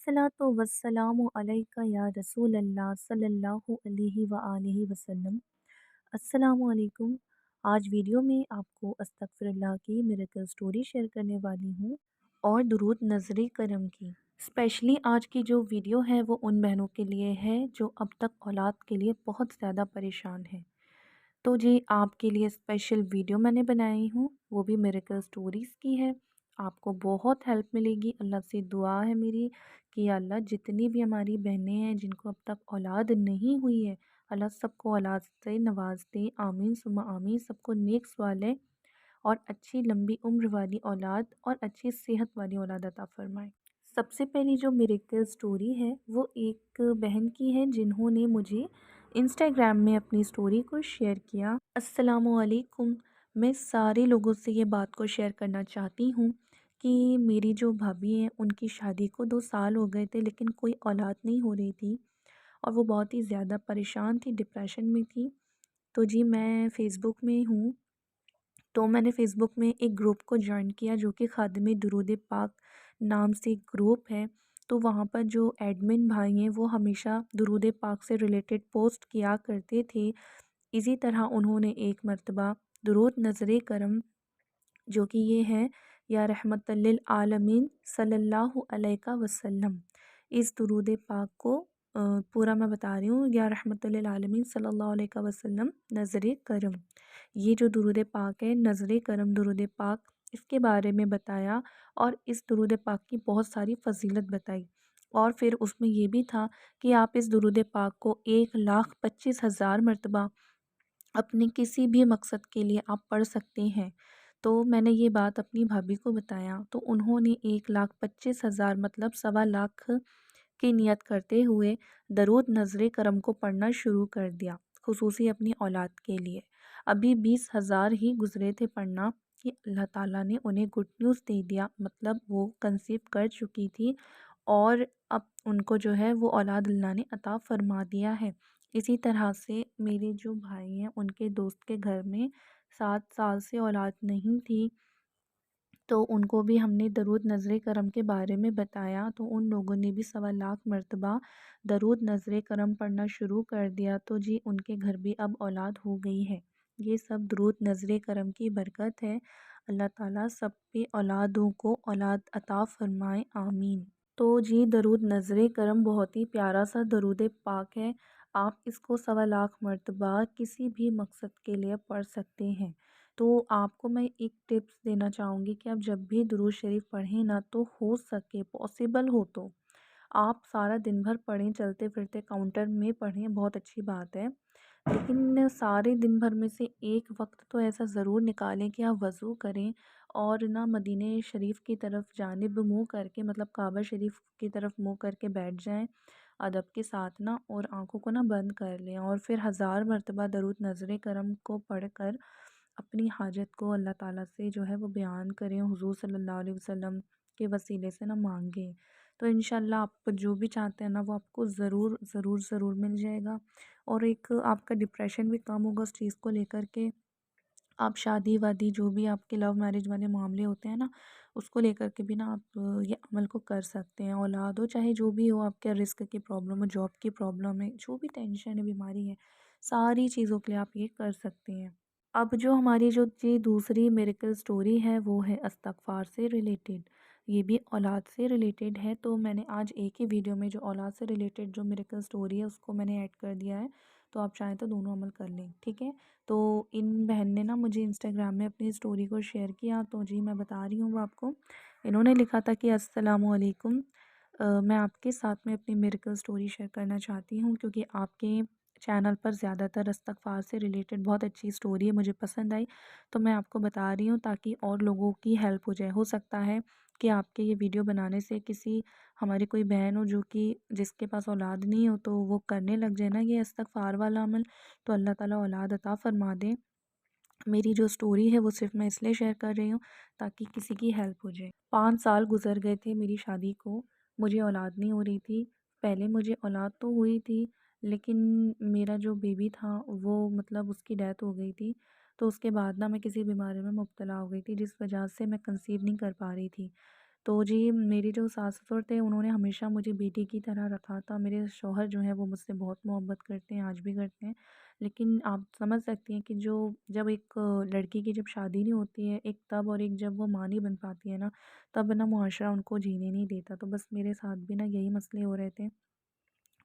अस्सलातु वस्सलामु अलैका या रसूल अल्लाह सल्लल्लाहु अलैहि व आलिहि वसल्लम। अस्सलामु अलैकुम। आज वीडियो में आपको अस्तगफिरुल्लाह की मिरेकल स्टोरी शेयर करने वाली हूँ और दुरूद नज़रे करम की। स्पेशली आज की जो वीडियो है वो उन बहनों के लिए है जो अब तक औलाद के लिए बहुत ज़्यादा परेशान हैं। तो जी आपके लिए स्पेशल वीडियो मैंने बनाई हूँ, वो भी मिरेकल स्टोरीज़ की है। आपको बहुत हेल्प मिलेगी। अल्लाह से दुआ है मेरी कि या अल्लाह जितनी भी हमारी बहनें हैं जिनको अब तक औलाद नहीं हुई है, अल्लाह सबको औलाद से नवाज दे। आमीन सुम्मा आमीन। सबको नेक सवाले और अच्छी लंबी उम्र वाली औलाद और अच्छी सेहत वाली औलाद अता फ़रमाए। सबसे पहली जो मिरेकल स्टोरी है वो एक बहन की है जिन्होंने मुझे इंस्टाग्राम में अपनी स्टोरी को शेयर किया। अस्सलामु अलैकुम। मैं सारे लोगों से ये बात को शेयर करना चाहती हूँ कि मेरी जो भाभी हैं उनकी शादी को 2 साल हो गए थे लेकिन कोई औलाद नहीं हो रही थी और वो बहुत ही ज़्यादा परेशान थी, डिप्रेशन में थी। तो जी मैं फ़ेसबुक में हूँ, तो मैंने फ़ेसबुक में एक ग्रुप को जॉइन किया जो कि खादिम दुरूद पाक नाम से एक ग्रुप है। तो वहाँ पर जो एडमिन भाई हैं वो हमेशा दुरूद पाक से रिलेटेड पोस्ट किया करते थे। इसी तरह उन्होंने एक मर्तबा दुरूद नज़रे करम जो कि ये है या रहमतल लिल आलमीन सल्लल्लाहु अलैका वसल्लम, इस दुरूद पाक को पूरा मैं बता रही हूँ, या रहमतुल लिल आलमीन सल्लल्लाहु अलैका वसल्लम नज़रे करम। ये जो दुरूद पाक है नज़रे करम दुरूद पाक, इसके बारे में बताया और इस दुरूद पाक की बहुत सारी फ़जीलत बताई। और फिर उसमें ये भी था कि आप इस दुरूद पाक को 1,25,000 मरतबा अपने किसी भी मकसद के लिए आप पढ़ सकते हैं। तो मैंने ये बात अपनी भाभी को बताया तो उन्होंने 1,25,000 मतलब सवा लाख की नियत करते हुए दरूद नज़रे करम को पढ़ना शुरू कर दिया, खुसूसी अपनी औलाद के लिए। अभी 20,000 ही गुज़रे थे पढ़ना कि अल्लाह ताला ने उन्हें गुड न्यूज़ दे दिया, मतलब वो कंसीव कर चुकी थी और अब उनको जो है वो औलाद अल्लाह ने अता फ़रमा दिया है। इसी तरह से मेरे जो भाई हैं उनके दोस्त के घर में 7 साल से औलाद नहीं थी, तो उनको भी हमने दरूद नज़रे करम के बारे में बताया तो उन लोगों ने भी सवा लाख मरतबा दरूद नज़रे करम पढ़ना शुरू कर दिया। तो जी उनके घर भी अब औलाद हो गई है। ये सब दरूद नज़रे करम की बरकत है। अल्लाह ताला सब पे औलादों को औलाद अता फ़रमाए, आमीन। तो जी दरूद नज़रे करम बहुत ही प्यारा सा दरूद पाक है। आप इसको सवा लाख मरतबा किसी भी मकसद के लिए पढ़ सकते हैं। तो आपको मैं एक टिप्स देना चाहूँगी कि आप जब भी दुरूद शरीफ पढ़ें ना, तो हो सके पॉसिबल हो तो आप सारा दिन भर पढ़ें, चलते फिरते काउंटर में पढ़ें, बहुत अच्छी बात है। लेकिन सारे दिन भर में से एक वक्त तो ऐसा ज़रूर निकालें कि आप वज़ू करें और ना मदीने शरीफ की तरफ जानिब मुँह करके, मतलब काबा शरीफ की तरफ मुँह करके बैठ जाएं अदब के साथ ना, और आँखों को ना बंद कर लें और फिर 1000 मरतबा दरूद नज़रे करम को पढ़कर अपनी हाजत को अल्लाह ताला से जो है वो बयान करें, हुज़ूर सल्लल्लाहु अलैहि वसल्लम के वसीले से ना मांगें। तो इंशाल्लाह आप जो भी चाहते हैं ना वो आपको ज़रूर ज़रूर ज़रूर मिल जाएगा। और एक आपका डिप्रेशन भी कम होगा उस चीज़ को लेकर के। आप शादी-वादी जो भी आपके लव मैरिज वाले मामले होते हैं ना, उसको लेकर के भी ना आप ये अमल को कर सकते हैं। औलाद हो चाहे जो भी हो, आपके रिस्क की प्रॉब्लम हो, जॉब की प्रॉब्लम है, जो भी टेंशन है, बीमारी है, सारी चीज़ों के लिए आप ये कर सकते हैं। अब जो हमारी जो जी दूसरी मिरेकल स्टोरी है वो है इस्तिग़फ़ार से रिलेटेड। ये भी औलाद से रिलेटेड है, तो मैंने आज एक ही वीडियो में जो औलाद से रिलेटेड जो मिरेकल स्टोरी है उसको मैंने ऐड कर दिया है। तो आप चाहें तो दोनों अमल कर लें, ठीक है? तो इन बहन ने ना मुझे इंस्टाग्राम में अपनी स्टोरी को शेयर किया, तो जी मैं बता रही हूँ वो आपको। इन्होंने लिखा था कि अस्सलामु अलैकुम, मैं आपके साथ में अपनी मिरेकल स्टोरी शेयर करना चाहती हूँ क्योंकि आपके चैनल पर ज़्यादातर इस्तिग़फ़ार से रिलेटेड बहुत अच्छी स्टोरी है, मुझे पसंद आई, तो मैं आपको बता रही हूँ ताकि और लोगों की हेल्प हो जाए। हो सकता है कि आपके ये वीडियो बनाने से किसी हमारी कोई बहन हो जो कि जिसके पास औलाद नहीं हो तो वो करने लग जाए ना ये इस्तिग़फ़ार वाला अमल, तो अल्लाह ताला औलाद अता फ़रमा दे। मेरी जो स्टोरी है वो सिर्फ़ मैं इसलिए शेयर कर रही हूँ ताकि किसी की हेल्प हो जाए। 5 साल गुज़र गए थे मेरी शादी को, मुझे औलाद नहीं हो रही थी। पहले मुझे औलाद तो हुई थी, लेकिन मेरा जो बेबी था वो मतलब उसकी डेथ हो गई थी। तो उसके बाद ना मैं किसी बीमारी में मुब्तला हो गई थी जिस वजह से मैं कंसीव नहीं कर पा रही थी। तो जी, मेरे जो सास-ससुर थे उन्होंने हमेशा मुझे बेटी की तरह रखा था। मेरे शौहर जो हैं वो मुझसे बहुत मोहब्बत करते हैं, आज भी करते हैं। लेकिन आप समझ सकती हैं कि जो जब एक लड़की की जब शादी नहीं होती है, एक तब और एक जब वो माँ नहीं बन पाती है ना, तब ना मुआशरा उनको जीने नहीं देता। तो बस मेरे साथ भी ना यही मसले हो रहे थे।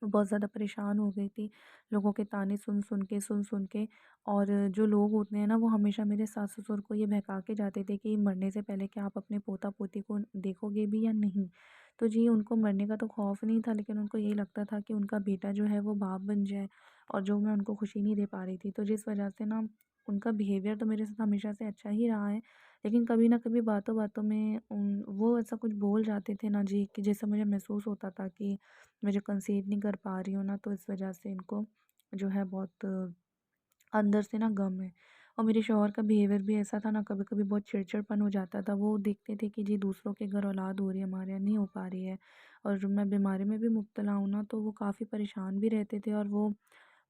मैं बहुत ज़्यादा परेशान हो गई थी, लोगों के ताने सुन-सुन के और जो लोग होते हैं ना, वो हमेशा मेरे सास-ससुर को ये बहका के जाते थे कि मरने से पहले क्या आप अपने पोता-पोती को देखोगे भी या नहीं? तो जी, उनको मरने का तो खौफ़ नहीं था, लेकिन उनको यही लगता था कि उनका बेटा जो है वो बाप बन जाए और जो मैं उनको खुशी नहीं दे पा रही थी। तो जिस वजह से ना उनका बिहेवियर तो मेरे साथ हमेशा से अच्छा ही रहा है, लेकिन कभी न कभी बातों-बातों में वो ऐसा कुछ बोल जाते थे ना जी, कि जैसे मुझे महसूस होता था कि मैं जो कंसीव नहीं कर पा रही हूँ ना, तो इस वजह से इनको जो है बहुत अंदर से ना गम है। और मेरे शौहर का बिहेवियर भी ऐसा था ना, कभी-कभी बहुत चिड़चिड़पन हो जाता था। वो देखते थे कि जी दूसरों के घर औलाद हो रही है, हमारे यहाँ नहीं हो पा रही है और मैं बीमारी में भी मुब्तला हूँ ना, तो वो काफ़ी परेशान भी रहते थे और वो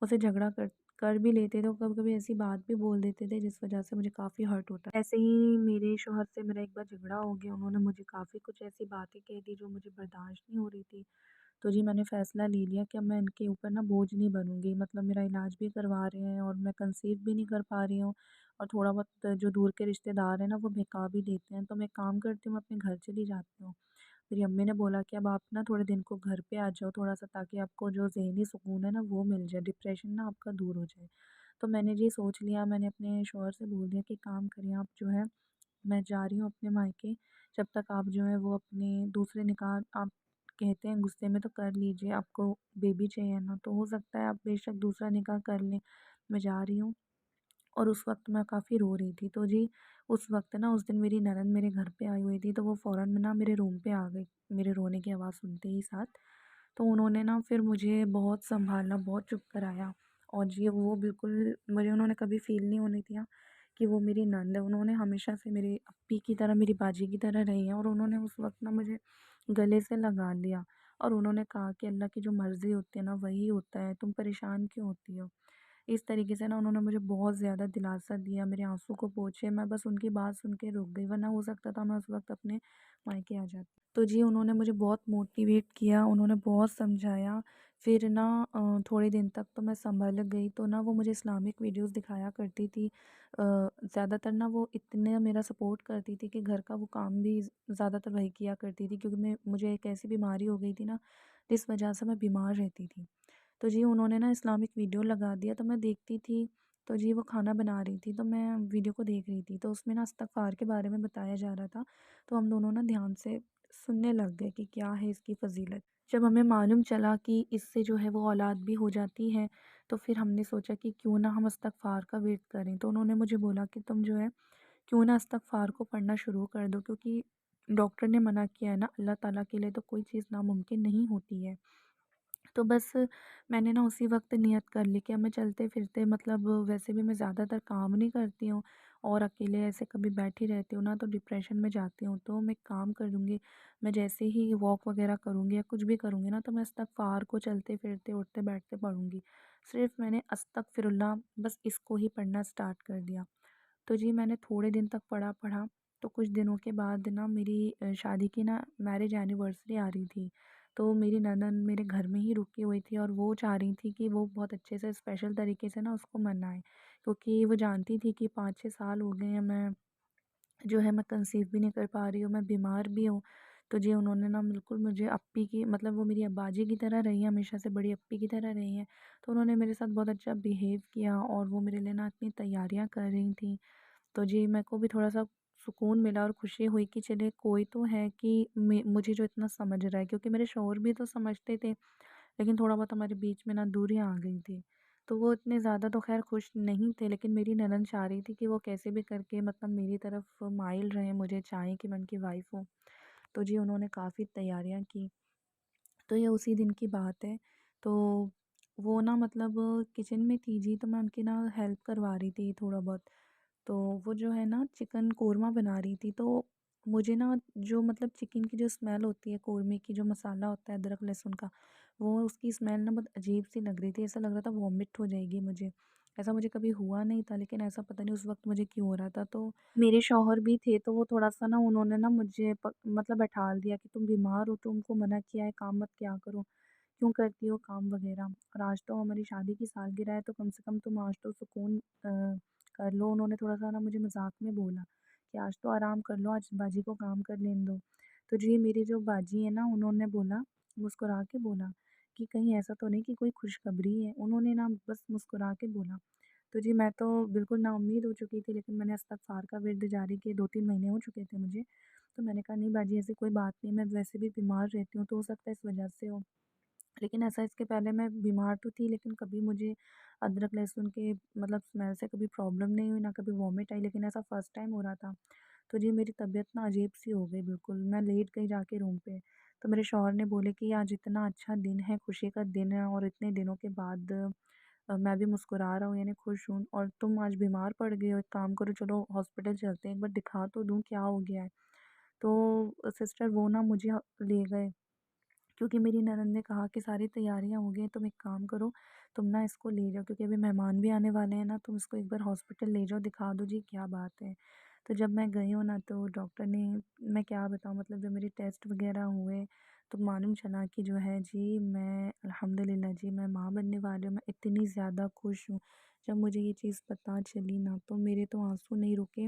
मुझसे झगड़ा कर कर भी लेते थे और कभी-कभी ऐसी बात भी बोल देते थे जिस वजह से मुझे काफ़ी हर्ट होता है। ऐसे ही मेरे शौहर से मेरा एक बार झगड़ा हो गया, उन्होंने मुझे काफ़ी कुछ ऐसी बातें कह दी जो मुझे बर्दाश्त नहीं हो रही थी। तो जी, मैंने फ़ैसला ले लिया कि अब मैं इनके ऊपर ना बोझ नहीं बनूँगी। मतलब मेरा इलाज भी करवा रहे हैं और मैं कंसीव भी नहीं कर पा रही हूँ और थोड़ा बहुत जो दूर के रिश्तेदार हैं ना, वो बहका भी देते हैं। तो मैं एक काम करती हूँ, मैं अपने घर चली जाती हूँ। मेरी अम्मी ने बोला कि अब आप ना थोड़े दिन को घर पे आ जाओ थोड़ा-सा, ताकि आपको जो ज़हनी सुकून है ना वो मिल जाए, डिप्रेशन ना आपका दूर हो जाए। तो मैंने जी सोच लिया, मैंने अपने शौहर से बोल दिया कि काम करिए आप जो है, मैं जा रही हूँ अपने मायके, जब तक आप जो है वो अपने दूसरे निकाह आप कहते हैं गुस्से में तो कर लीजिए, आपको बेबी चाहिए ना, तो हो सकता है आप बेशक दूसरा निकाह कर लें, मैं जा रही हूँ। और उस वक़्त मैं काफ़ी रो रही थी। तो जी, उस वक़्त ना उस दिन मेरी ननद मेरे घर पे आई हुई थी, तो वो फ़ौरन में ना मेरे रूम पे आ गई, मेरे रोने की आवाज़ सुनते ही साथ। तो उन्होंने ना फिर मुझे बहुत सँभाला, बहुत चुप कराया और जी, वो बिल्कुल मुझे उन्होंने कभी फ़ील नहीं होने दिया कि वो मेरी ननद है। उन्होंने हमेशा से मेरी अप्पी की तरह, मेरी बाजी की तरह रही हैं और उन्होंने उस वक़्त ना मुझे गले से लगा लिया और उन्होंने कहा कि अल्लाह की जो मर्ज़ी होती है ना, वही होता है, तुम परेशान क्यों होती हो? इस तरीके से ना उन्होंने मुझे बहुत ज़्यादा दिलासा दिया, मेरे आँसू को पोंछे, मैं बस उनकी बात सुन के रुक गई, वरना हो सकता था मैं उस वक़्त अपने मायके आ जाती। तो जी, उन्होंने मुझे बहुत मोटिवेट किया, उन्होंने बहुत समझाया। फिर ना थोड़े दिन तक तो मैं सँभल गई, तो ना वो मुझे इस्लामिक वीडियोज़ दिखाया करती थी। ज़्यादातर ना वो इतना मेरा सपोर्ट करती थी कि घर का वो काम भी ज़्यादातर वही किया करती थी, क्योंकि मुझे एक ऐसी बीमारी हो गई थी ना, जिस वजह से मैं बीमार रहती थी। तो जी, उन्होंने ना इस्लामिक वीडियो लगा दिया, तो मैं देखती थी। तो जी, वो खाना बना रही थी, तो मैं वीडियो को देख रही थी, तो उसमें ना इस्तिग़फ़ार के बारे में बताया जा रहा था। तो हम दोनों ना ध्यान से सुनने लग गए कि क्या है इसकी फ़ज़ीलत। जब हमें मालूम चला कि इससे जो है वो औलाद भी हो जाती है, तो फिर हमने सोचा कि क्यों ना हम इस्तिग़फ़ार का वेट करें। तो उन्होंने मुझे बोला कि तुम जो है, क्यों ना इस्तिग़फ़ार को पढ़ना शुरू कर दो, क्योंकि डॉक्टर ने मना किया है ना, अल्लाह ताला के लिए तो कोई चीज़ नामुमकिन नहीं होती है। तो बस मैंने ना उसी वक़्त नियत कर ली कि अब मैं चलते-फिरते, मतलब वैसे भी मैं ज़्यादातर काम नहीं करती हूँ और अकेले ऐसे कभी बैठी रहती हूँ ना, तो डिप्रेशन में जाती हूँ। तो मैं एक काम करूँगी, मैं जैसे ही वॉक वग़ैरह करूँगी या कुछ भी करूँगी ना, तो मैं इस्तिग़फ़ार को चलते-फिरते, उठते-बैठते पढ़ूँगी। सिर्फ़ मैंने अस्तगफ़िरुल्लाह, बस इसको ही पढ़ना स्टार्ट कर दिया। तो जी, मैंने थोड़े दिन तक पढ़ा, तो कुछ दिनों के बाद ना मेरी शादी की ना मैरिज एनिवर्सरी आ रही थी। तो मेरी ननद मेरे घर में ही रुकी हुई थी और वो चाह रही थी कि वो बहुत अच्छे से स्पेशल तरीके से ना उसको मनाएँ। क्योंकि वो जानती थी कि 5-6 साल हो गए हैं, मैं कंसीव भी नहीं कर पा रही हूँ, मैं बीमार भी हूँ। तो जी, उन्होंने ना बिल्कुल मुझे अप्पी की, मतलब वो मेरी बाजी की तरह रही हैं, हमेशा से बड़ी अप्पी की तरह रही हैं। तो उन्होंने मेरे साथ बहुत अच्छा बिहेव किया और वो मेरे लिए ना इतनी तैयारियाँ कर रही थीं। तो जी, मेरे को भी थोड़ा-सा सुकून मिला और खुशी हुई कि चलिए कोई तो है कि मुझे जो इतना समझ रहा है, क्योंकि मेरे शौहर भी तो समझते थे, लेकिन थोड़ा बहुत हमारे बीच में ना दूरियाँ आ गई थी। तो वो इतने ज़्यादा तो ख़ैर खुश नहीं थे, लेकिन मेरी ननद चाह रही थी कि वो कैसे भी करके, मतलब मेरी तरफ माइल रहें, मुझे चाहें कि मैं उनकी वाइफ़ हूँ। तो जी, उन्होंने काफ़ी तैयारियाँ की। तो ये उसी दिन की बात है। तो वो ना, मतलब किचन में थी जी, तो मैं उनकी ना हेल्प करवा रही थी थोड़ा बहुत। तो वो जो है ना चिकन कोरमा बना रही थी, तो मुझे ना जो, मतलब चिकन की जो स्मेल होती है, कोरमे की जो मसाला होता है अदरक लहसुन का, वो उसकी स्मेल ना बहुत अजीब सी लग रही थी, ऐसा लग रहा था वॉमिट हो जाएगी मुझे। ऐसा मुझे कभी हुआ नहीं था, लेकिन ऐसा पता नहीं उस वक़्त मुझे क्यों हो रहा था। तो मेरे शौहर भी थे, तो वो थोड़ा-सा ना उन्होंने ना मुझे मतलब बैठाल दिया कि तुम बीमार हो, तुमको मना किया है, काम मत किया करो, क्यों करती हो काम वग़ैरह? और आज तो हमारी शादी की सालगिरह है, तो कम से कम तुम आज तो सुकून कर लो। उन्होंने थोड़ा-सा ना मुझे मज़ाक में बोला कि आज तो आराम कर लो, आज बाजी को काम कर लेने दो। तो जी मेरी जो बाजी है ना, उन्होंने बोला, मुस्कुरा के बोला कि कहीं ऐसा तो नहीं कि कोई खुशखबरी है? उन्होंने ना बस मुस्कुरा के बोला। तो जी मैं तो बिल्कुल नाउम्मीद हो चुकी थी, लेकिन मैंने इस्तग़फ़ार का विर्द जारी किए, 2-3 महीने हो चुके थे मुझे। तो मैंने कहा नहीं बाजी ऐसी कोई बात नहीं, मैं वैसे भी बीमार रहती हूँ, तो हो सकता है इस वजह से हो। लेकिन ऐसा इसके पहले मैं बीमार तो थी, लेकिन कभी मुझे अदरक लहसुन के मतलब स्मेल से कभी प्रॉब्लम नहीं हुई, ना कभी वॉमिट आई, लेकिन ऐसा फ़र्स्ट टाइम हो रहा था। तो जी मेरी तबीयत ना अजीब-सी हो गई बिल्कुल, मैं लेट गई जाके रूम पे। तो मेरे शौहर ने बोले कि आज इतना अच्छा दिन है, खुशी का दिन है और इतने दिनों के बाद मैं भी मुस्कुरा रहा हूँ यानी खुश हूँ और तुम आज बीमार पड़ गई हो, एक काम करो चलो हॉस्पिटल चलते हैं, एक बार दिखा तो दूँ क्या हो गया है। तो सिस्टर वो ना मुझे ले गए, क्योंकि मेरी ननद ने कहा कि सारी तैयारियां हो गई हैं, तुम एक काम करो, तुम ना इसको ले जाओ क्योंकि अभी मेहमान भी आने वाले हैं ना, तुम इसको एक बार हॉस्पिटल ले जाओ, दिखा दो जी क्या बात है। तो जब मैं गई हूँ ना तो डॉक्टर ने, मैं क्या बताऊँ मतलब जब मेरे टेस्ट वगैरह हुए तो मालूम चला कि जो है जी मैं अल्हम्दुलिल्लाह जी मैं माँ बनने वाली हूँ। मैं इतनी ज़्यादा खुश हूँ। जब मुझे ये चीज़ पता चली ना तो मेरे तो आंसू नहीं रुके।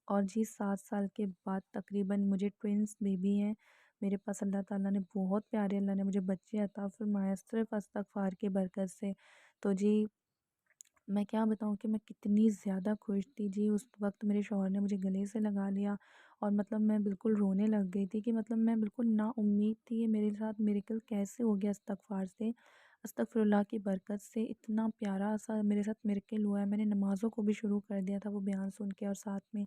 और जी 7 साल के बाद तकरीबन मुझे ट्विन्स बेबी हैं। मेरे पास अल्लाह ताला ने बहुत प्यारे, अल्लाह ने मुझे बच्चे अता फ़रमाए सिर्फ़ इस्तग़फ़ार की बरकत से। तो जी मैं क्या बताऊँ कि मैं कितनी ज़्यादा खुश थी जी, उस वक़्त मेरे शौहर ने मुझे गले से लगा लिया और मतलब मैं बिल्कुल रोने लग गई थी कि मतलब मैं बिल्कुल नाउम्मीद थी, ये मेरे साथ मिरेकल कैसे हो गया इस्तग़फ़ार से, अस्तग़फ़िरुल्लाह की बरकत से इतना प्यारा-सा मेरे साथ मिरेकल हुआ है। मैंने नमाज़ों को भी शुरू कर दिया था वो बयान सुन के और साथ में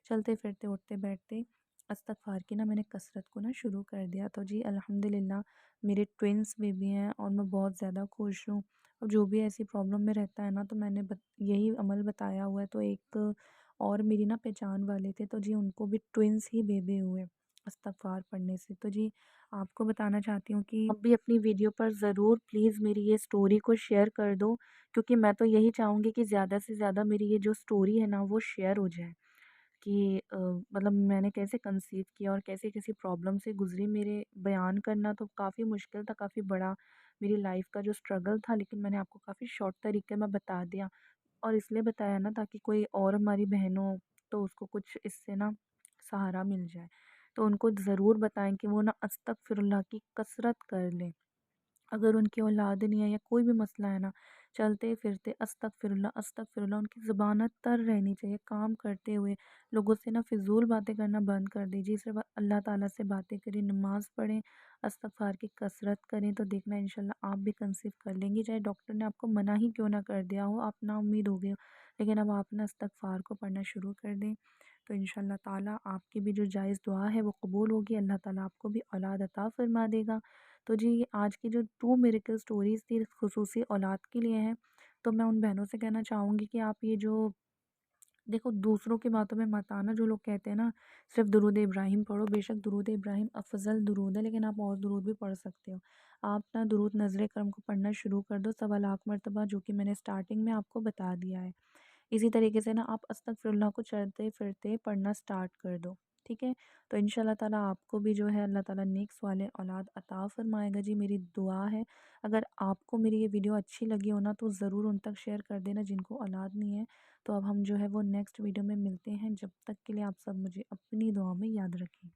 चलते-फिरते, उठते-बैठते इस्तग़फ़ार की ना मैंने कसरत को ना शुरू कर दिया। तो जी अल्हम्दुलिल्लाह मेरे ट्विन्स बेबी हैं और मैं बहुत ज़्यादा खुश हूँ। अब जो भी ऐसी प्रॉब्लम में रहता है ना तो मैंने यही अमल बताया हुआ है। तो एक और मेरी ना पहचान वाले थे तो जी उनको भी ट्विन्स ही बेबी हुए इस्तग़फ़ार पढ़ने से। तो जी आपको बताना चाहती हूँ कि आप भी अपनी वीडियो पर ज़रूर प्लीज़ मेरी ये स्टोरी को शेयर कर दो, क्योंकि मैं तो यही चाहूँगी कि ज़्यादा से ज़्यादा मेरी ये जो स्टोरी है ना वो शेयर हो जाए। कि मतलब मैंने कैसे कंसीव किया और कैसे-कैसे प्रॉब्लम से गुज़री, मेरे बयान करना तो काफ़ी मुश्किल था, काफ़ी बड़ा मेरी लाइफ़ का जो स्ट्रगल था, लेकिन मैंने आपको काफ़ी शॉर्ट तरीके में बता दिया। और इसलिए बताया ना ताकि कोई और हमारी बहन हो, तो उसको कुछ इससे ना सहारा मिल जाए। तो उनको ज़रूर बताएँ कि वो ना अस्तगफिरुल्लाह की कसरत कर लें। अगर उनकी औलाद नहीं है या कोई भी मसला है ना, चलते-फिरते अस्तगफिरुल्लाह उनकी ज़ुबान ना तर रहनी चाहिए। काम करते हुए लोगों से ना फ़िज़ूल बातें करना बंद कर दीजिए। सिर्फ़ अल्लाह ताला से बातें करें, नमाज़ पढ़ें, अस्तगफ़ार की कसरत करें, तो देखना इंशाल्लाह आप भी कंसीव कर लेंगी। चाहे डॉक्टर ने आपको मना ही क्यों ना कर दिया हो, आप नाउम्मीद हो गए हो, लेकिन अब आप ना इस्तगफ़ार को पढ़ना शुरू कर दें, तो इंशाल्लाह ताला आपकी भी जो जायज़ दुआ है वो कबूल होगी। अल्लाह ताला आपको भी औलाद अता फ़रमा देगा। तो जी आज की जो 2 मिरेकल स्टोरीज़ थी ख़ुसूसी औलाद के लिए हैं। तो मैं उन बहनों से कहना चाहूँगी कि आप ये जो देखो दूसरों की बातों में मत आना। जो लोग कहते हैं ना सिर्फ़ दुरूद इब्राहिम पढ़ो, बेशक दुरूद इब्राहिम अफ़ज़ल दुरूद है, लेकिन आप और दुरूद भी पढ़ सकते हो। आप ना दुरूद नज़्र करम को पढ़ना शुरू कर दो सवा लाख मरतबा, जो कि मैंने स्टार्टिंग में आपको बता दिया है। इसी तरीके से ना आप अस्तगफिरुल्लाह को चलते-फिरते पढ़ना स्टार्ट कर दो, ठीक है? तो इंशाल्लाह ताला आपको भी जो है अल्लाह ताला नेक स्वाले औलाद अता फ़रमाएगा जी, मेरी दुआ है। अगर आपको मेरी ये वीडियो अच्छी लगी हो ना तो ज़रूर उन तक शेयर कर देना जिनको औलाद नहीं है। तो अब हम जो है वो नेक्स्ट वीडियो में मिलते हैं, जब तक के लिए आप सब मुझे अपनी दुआ में याद रखें।